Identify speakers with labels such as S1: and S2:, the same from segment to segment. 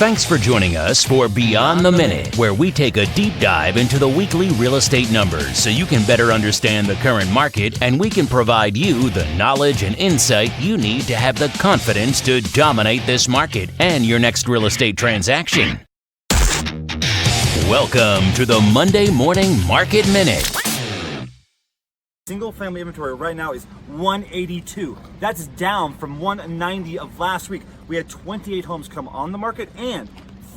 S1: Thanks for joining us for Beyond the Minute, where we take a deep dive into the weekly real estate numbers so you can better understand the current market and we can provide you the knowledge and insight you need to have the confidence to dominate this market and your next real estate transaction. Welcome to the Monday Morning Market Minute.
S2: Single family inventory right now is 182. That's down from 190 of last week. We had 28 homes come on the market and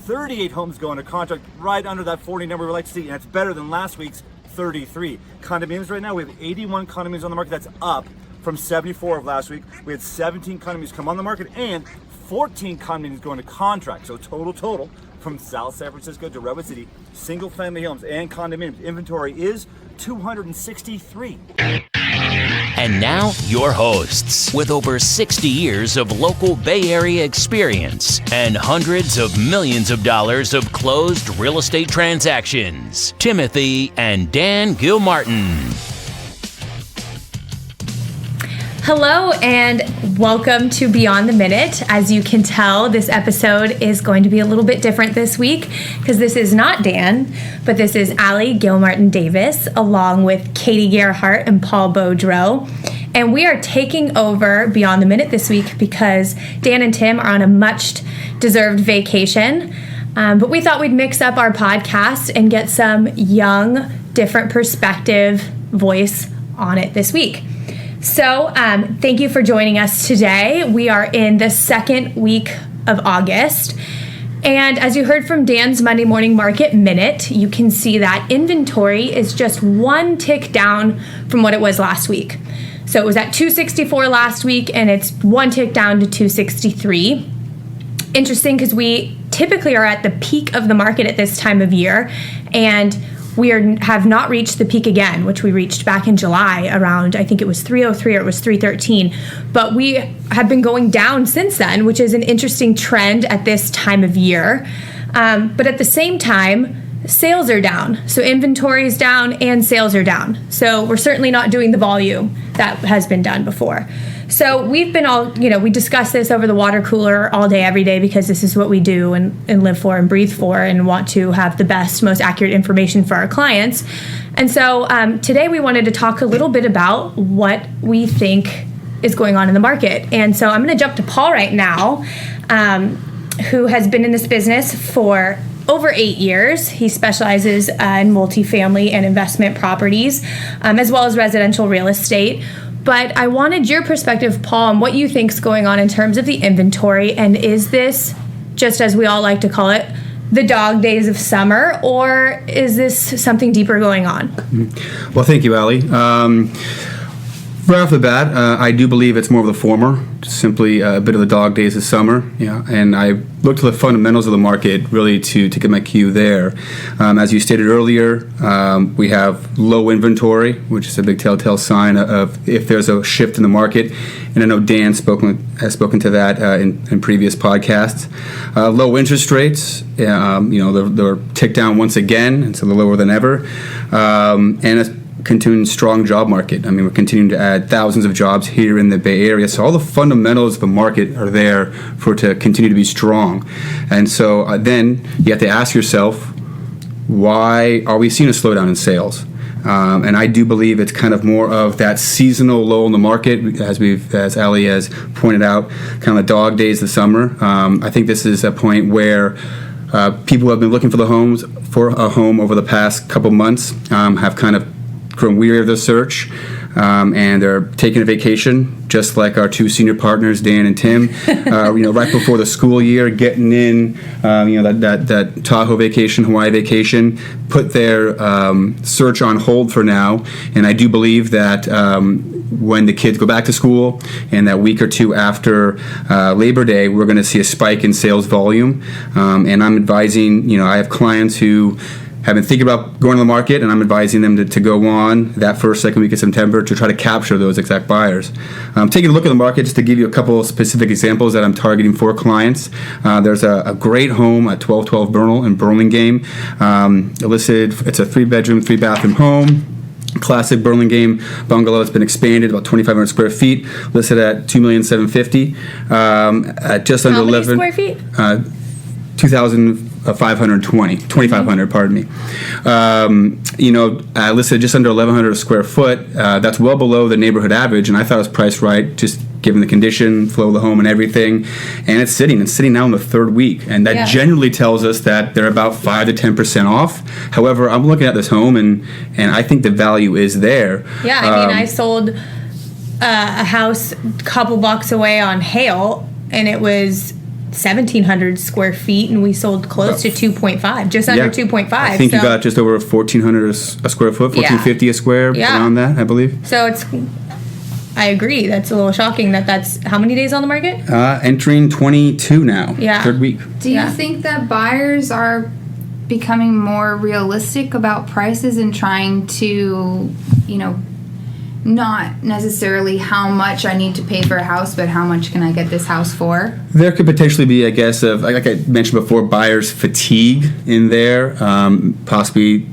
S2: 38 homes go under contract, right under that 40 number we like to see, and that's better than last week's 33. Condominiums right now, we have 81 condominiums on the market. That's up from 74 of last week. We had 17 condominiums come on the market and 14 condominiums go into contract. So total from South San Francisco to Redwood City, single family homes and condominiums inventory is 263.
S1: And now, your hosts, with over 60 years of local Bay Area experience and hundreds of millions of dollars of closed real estate transactions, Timothy and Dan Gilmartin.
S3: Hello and welcome to Beyond the Minute. As you can tell, this episode is going to be a little bit different this week because this is not Dan, but this is Allie Gilmartin Davis along with Katie Gerhardt and Paul Beaudreau. And we are taking over Beyond the Minute this week because Dan and Tim are on a much deserved vacation. But we thought we'd mix up our podcast and get some young, different perspective voice on it this week. So thank you for joining us today. We are in the second week of August. And as you heard from Dan's Monday Morning Market Minute, you can see that inventory is just one tick down from what it was last week. So it was at 264 last week, and it's one tick down to 263. Interesting because we typically are at the peak of the market at this time of year, and we have not reached the peak again, which we reached back in July around, I think it was 303 or it was 313. But we have been going down since then, which is an interesting trend at this time of year. But at the same time, sales are down. So inventory is down and sales are down. So we're certainly not doing the volume that has been done before. So we've been we discuss this over the water cooler all day, every day, because this is what we do and live for and breathe for and want to have the best, most accurate information for our clients. And so today we wanted to talk a little bit about what we think is going on in the market. And so I'm going to jump to Paul right now, who has been in this business for over 8 years. He specializes in multifamily and investment properties, as well as residential real estate. But I wanted your perspective, Paul, on what you think is going on in terms of the inventory. And is this, just as we all like to call it, the dog days of summer, or is this something deeper going on?
S4: Well, thank you, Allie. Right off the bat, I do believe it's more of the former, simply a bit of the dog days of summer. Yeah, and I looked to the fundamentals of the market really to get my cue there. As you stated earlier, we have low inventory, which is a big telltale sign of if there's a shift in the market. And I know Dan has spoken to that in previous podcasts. Low interest rates, they're ticked down once again, and so they're lower than ever. And it's continuing strong job market. I mean, we're continuing to add thousands of jobs here in the Bay Area. So all the fundamentals of the market are there for it to continue to be strong. And so then you have to ask yourself, why are we seeing a slowdown in sales? And I do believe it's kind of more of that seasonal low in the market, as Ali has pointed out, kind of the dog days of summer. I think this is a point where people who have been looking for a home over the past couple months have kind of grown weary of the search, and they're taking a vacation, just like our two senior partners, Dan and Tim. Right before the school year, getting in, that Tahoe vacation, Hawaii vacation, put their search on hold for now. And I do believe that when the kids go back to school, and that week or two after Labor Day, we're going to see a spike in sales volume. And I'm advising, I have clients who have been thinking about going to the market, and I'm advising them to go on that second week of September to try to capture those exact buyers. Taking a look at the market, just to give you a couple of specific examples that I'm targeting for clients. There's a great home at 1212 Bernal in Burlingame. Listed, it's a 3-bedroom, 3-bathroom home. Classic Burlingame bungalow. It's been expanded about 2,500 square feet, listed at $2,750,000. At just under 11
S3: square feet.
S4: 2,500, pardon me. I listed just under 1,100 a square foot. That's well below the neighborhood average, and I thought it was priced right, just given the condition, flow of the home, and everything. And it's sitting now in the third week, and that generally tells us that they're about 5 to 10% off. However, I'm looking at this home, and I think the value is there.
S3: Yeah, I sold a house a couple blocks away on Hale, and it was 1,700 square feet, and we sold close to 2.5, just under 2.5.
S4: I think you got just over 1,400 a square foot, 1,450 a square, around that, I believe.
S3: So I agree. That's a little shocking that's how many days on the market?
S4: Entering 22 now, third week.
S5: Do you think that buyers are becoming more realistic about prices and trying to, not necessarily how much I need to pay for a house, but how much can I get this house for?
S4: There could potentially be, I guess, like I mentioned before, buyer's fatigue in there. Possibly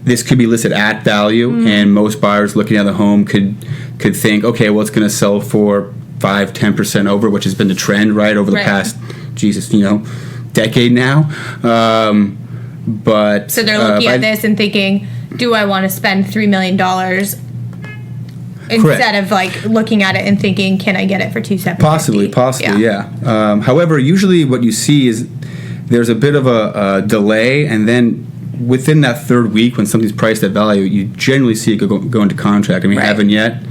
S4: this could be listed at value, and most buyers looking at the home could think, okay, well, it's going to sell for 5-10% over, which has been the trend, right, over the past, decade now. But
S3: so they're looking at this and thinking, do I want to spend $3 million? Instead of looking at it and thinking, can I get it for $2,750?
S4: Possibly, yeah. However, usually what you see is there's a bit of a delay, and then within that third week, when something's priced at value, you generally see it go into contract. I mean, haven't yet.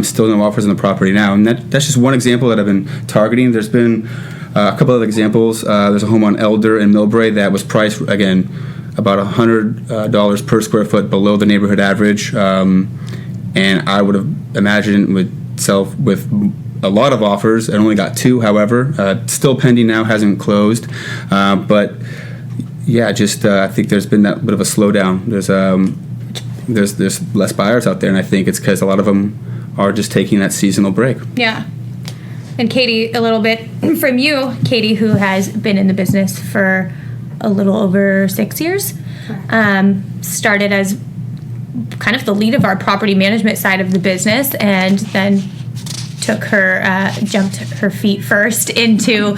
S4: Still no offers on the property now, and that's just one example that I've been targeting. There's been a couple other examples. There's a home on Elder in Millbrae that was priced again about $100 per square foot below the neighborhood average. And I would have imagined it would sell with a lot of offers. I only got 2, however. Still pending now, hasn't closed. But I think there's been that bit of a slowdown. There's less buyers out there, and I think it's because a lot of them are just taking that seasonal break. Yeah.
S3: And Katie, a little bit from you, Katie, who has been in the business for a little over 6 years, started as kind of the lead of our property management side of the business, and then jumped her feet first into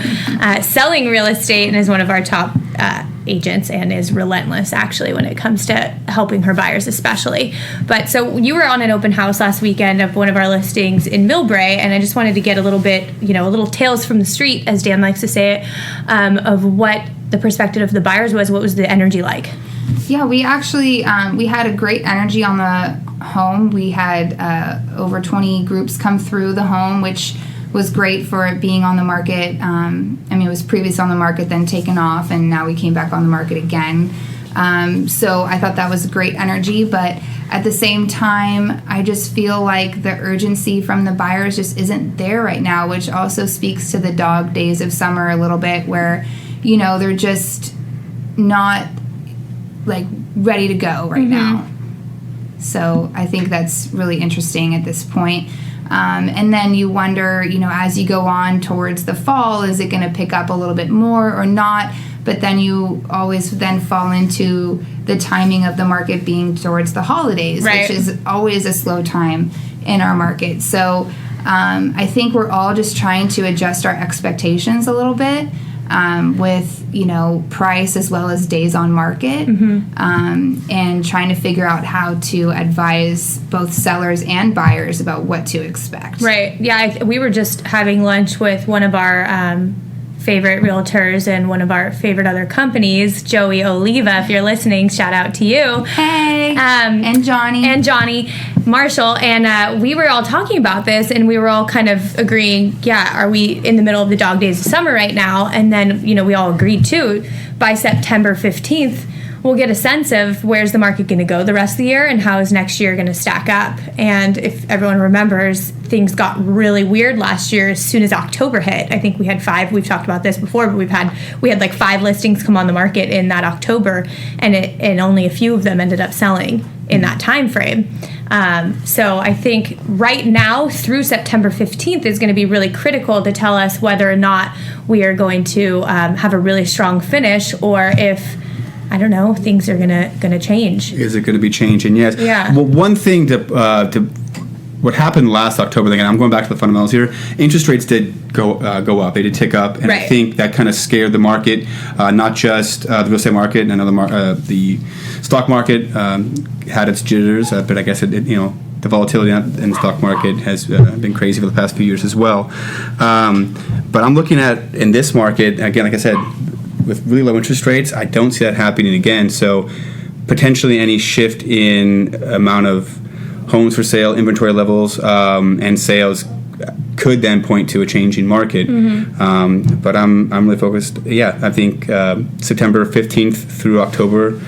S3: selling real estate, and is one of our top agents, and is relentless actually when it comes to helping her buyers especially. But so you were on an open house last weekend of one of our listings in Millbrae, and I just wanted to get a little bit, a little tales from the street, as Dan likes to say it, of what the perspective of the buyers was. What was the energy like?
S5: Yeah, we actually we had a great energy on the home. We had over 20 groups come through the home, which was great for it being on the market. It was previously on the market, then taken off, and now we came back on the market again. So I thought that was great energy, but at the same time, I just feel like the urgency from the buyers just isn't there right now, which also speaks to the dog days of summer a little bit, where, they're just not ready to go right now. So I think that's really interesting at this point. And then you wonder, as you go on towards the fall, is it going to pick up a little bit more or not? But then you always then fall into the timing of the market being towards the holidays, which is always a slow time in our market. So I think we're all just trying to adjust our expectations a little bit. With price as well as days on market, and trying to figure out how to advise both sellers and buyers about what to expect.
S3: Right. Yeah, we were just having lunch with one of our favorite realtors and one of our favorite other companies, Joey Oliva. If you're listening, shout out to you.
S5: Hey. And Johnny
S3: Marshall, and we were all talking about this, and we were all kind of agreeing, are we in the middle of the dog days of summer right now? And then, we all agreed too, by September 15th, we'll get a sense of where's the market going to go the rest of the year, and how is next year going to stack up. And if everyone remembers, things got really weird last year as soon as October hit. I think we had 5, we've talked about this before, but we had 5 listings come on the market in that October, and only a few of them ended up selling in that time frame. So I think right now through September 15th is going to be really critical to tell us whether or not we are going to have a really strong finish, or if, I don't know, things are gonna change.
S4: Is it going to be changing? Yes.
S3: Yeah.
S4: Well, one thing to what happened last October, again, I'm going back to the fundamentals here. Interest rates did go up. They did tick up, and I think that kind of scared the market, not just the real estate market. And the stock market had its jitters, but I guess the volatility in the stock market has been crazy for the past few years as well. But I'm looking at in this market again, like I said, with really low interest rates, I don't see that happening again. So potentially any shift in amount of homes for sale, inventory levels, and sales could then point to a changing market. But I'm really focused. Yeah, I think September 15th through October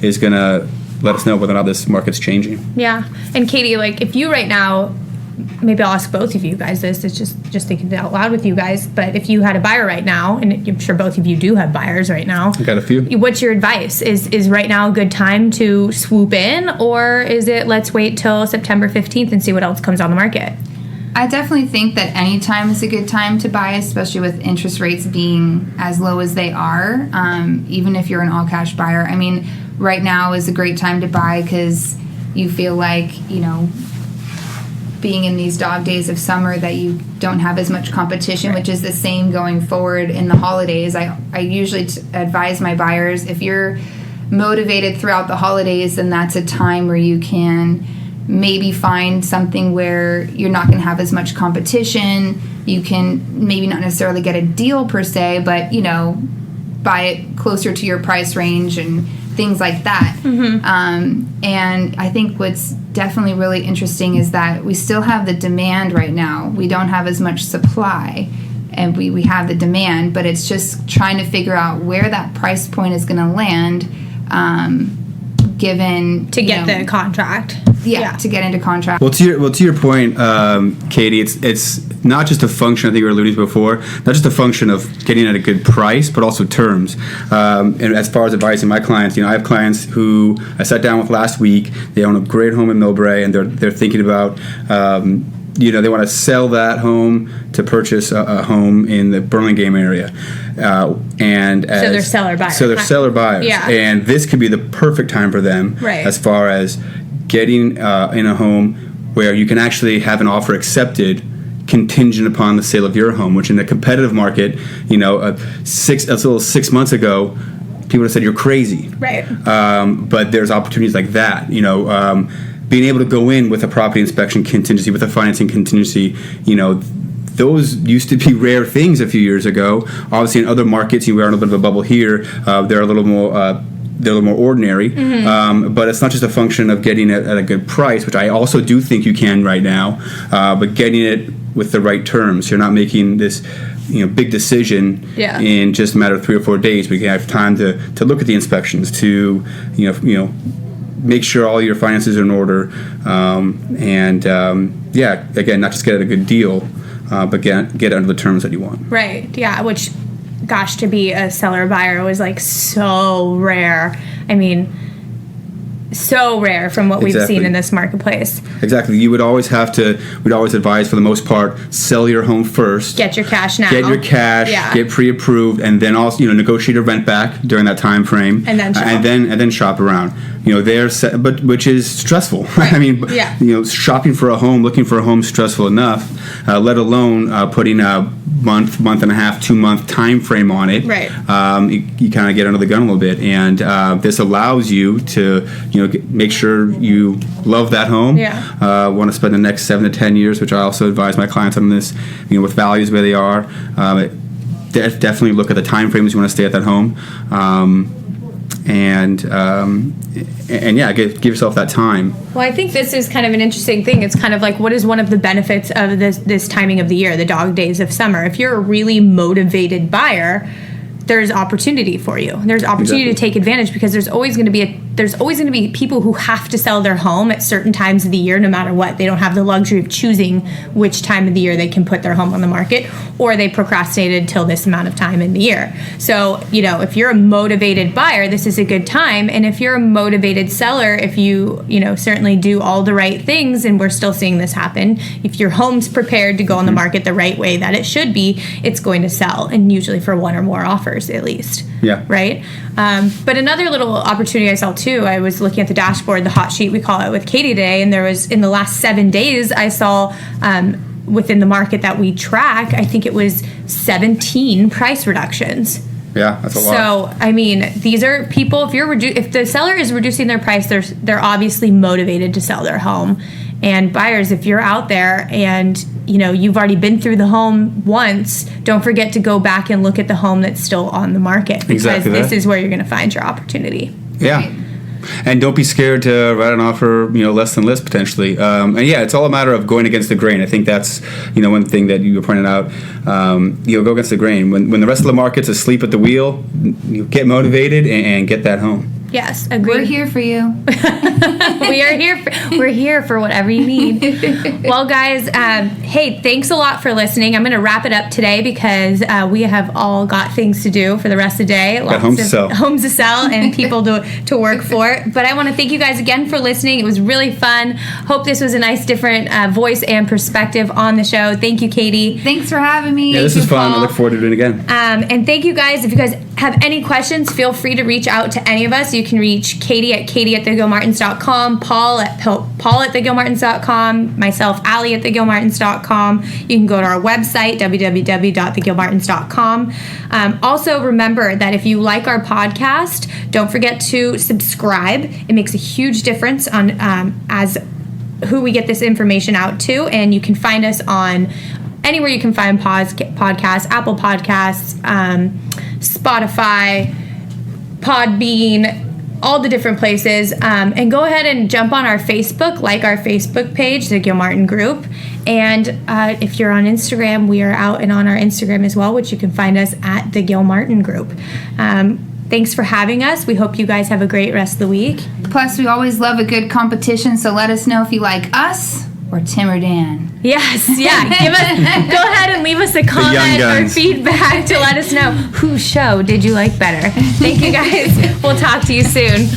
S4: is going to let us know whether or not this market's changing.
S3: Yeah. And Katie, like if you right now, maybe I'll ask both of you guys this, it's just thinking out loud with you guys, but if you had a buyer right now, and I'm sure both of you do have buyers right now.
S4: I got a few.
S3: What's your advice? Is right now a good time to swoop in, or is it let's wait till September 15th and see what else comes on the market?
S5: I definitely think that any time is a good time to buy, especially with interest rates being as low as they are, even if you're an all-cash buyer. I mean, right now is a great time to buy because you feel like, being in these dog days of summer that you don't have as much competition, which is the same going forward in the holidays. I usually advise my buyers, if you're motivated throughout the holidays, then that's a time where you can maybe find something where you're not going to have as much competition. You can maybe not necessarily get a deal per se, but, buy it closer to your price range and things like that. And I think what's definitely really interesting is that we still have the demand right now. We don't have as much supply, and we have the demand, but it's just trying to figure out where that price point is going to land, given
S3: to get the contract.
S5: Yeah, to get into contract.
S4: Well, to your point, Katie, it's not just a function. I think you were alluding to before. Not just a function of getting at a good price, but also terms. And as far as advising my clients, I have clients who I sat down with last week. They own a great home in Millbrae, and they're thinking about. They want to sell that home to purchase a home in the Burlingame area, so
S3: they're seller buyers.
S4: So they're seller buyers, and this could be the perfect time for them, as far as getting in a home where you can actually have an offer accepted contingent upon the sale of your home, which in the competitive market, 6 months ago, people would have said you're crazy.
S3: Right.
S4: But there's opportunities like that, being able to go in with a property inspection contingency, with a financing contingency, those used to be rare things a few years ago. Obviously, in other markets, we're in a bit of a bubble here. They're a little more ordinary, but it's not just a function of getting it at a good price, which I also do think you can right now, but getting it with the right terms. You're not making this big decision in just a matter of 3 or 4 days. We can have time to look at the inspections, to make sure all your finances are in order, again, not just get a good deal, but get under the terms that you want.
S3: Right. Yeah. Which, gosh, to be a seller buyer was like so rare. I mean, so rare from what we've seen in this marketplace.
S4: Exactly. We'd always advise, for the most part, sell your home first.
S3: Get your cash now.
S4: Get your cash, get pre-approved, and then also, negotiate a rent back during that time frame. And then shop. And then shop around. But which is stressful. Right. I mean, shopping for a home, looking for a home, stressful enough, let alone putting a month and a half, 2 month time frame on it.
S3: Right.
S4: You kind of get under the gun a little bit, and this allows you to make sure you love that home. Want to spend the next 7 to 10 years, which I also advise my clients on this. with values where they are. Definitely look at the time frames you want to stay at that home. Give yourself that time.
S3: Well, I think this is kind of an interesting thing. It's kind of like, what is one of the benefits of this timing of the year, the dog days of summer? If you're a really motivated buyer, there's opportunity for you. There's opportunity to take advantage, because there's always going to be people who have to sell their home at certain times of the year, no matter what. They don't have the luxury of choosing which time of the year they can put their home on the market, or they procrastinated till this amount of time in the year. So, if you're a motivated buyer, this is a good time. And if you're a motivated seller, if you certainly do all the right things, and we're still seeing this happen, if your home's prepared to go on the market the right way that it should be, it's going to sell, and usually for one or more offers. buyers at least.
S4: Yeah.
S3: Right? But another little opportunity I saw too, I was looking at the dashboard, the hot sheet we call it with Katie today, and there was in the last 7 days I saw within the market that we track, I think it was 17 price reductions.
S4: Yeah, that's a lot.
S3: So, I mean, these are people, if the seller is reducing their price, they're obviously motivated to sell their home. And buyers, if you're out there and, you've already been through the home once, don't forget to go back and look at the home that's still on the market. Because
S4: Exactly
S3: this
S4: that.
S3: is where you're going to find your opportunity.
S4: Yeah.
S5: Right.
S4: And don't be scared to write an offer, less than list potentially. And yeah, it's all a matter of going against the grain. I think that's, one thing that you were pointing out. Go against the grain. When the rest of the market's asleep at the wheel, you get motivated and get that home.
S3: Yes, agreed.
S5: We're here for you.
S3: We are here. We're here for whatever you need. Well, guys, hey, thanks a lot for listening. I'm going to wrap it up today because we have all got things to do for the rest of the day.
S4: Got homes to sell.
S3: Homes to sell and people to work for. But I want to thank you guys again for listening. It was really fun. Hope this was a nice different voice and perspective on the show. Thank you, Katie.
S5: Thanks for having me.
S4: Yeah, this is fun. I
S3: Paul.
S4: look forward to doing it again.
S3: And thank you guys. If you guys have any questions, feel free to reach out to any of us. You can reach Katie at thegilmartins.com, Paul at thegilmartins.com, myself, Allie at thegilmartins.com. You can go to our website, www.thegilmartins.com. Also, remember that if you like our podcast, don't forget to subscribe. It makes a huge difference on as who we get this information out to, and you can find us on anywhere you can find podcasts, Apple Podcasts, Spotify, Podbean, all the different places. And go ahead and jump on our Facebook, like our Facebook page, the Gilmartin Group. And if you're on Instagram, we are out and on our Instagram as well, which you can find us at the Gilmartin Group. Thanks for having us. We hope you guys have a great rest of the week.
S5: Plus, we always love a good competition, so let us know if you like us or Tim or Dan.
S3: Yes, yeah. Go ahead and leave us a comment or
S4: guns.
S3: feedback to let us know whose show did you like better. Thank you guys. We'll talk to you soon.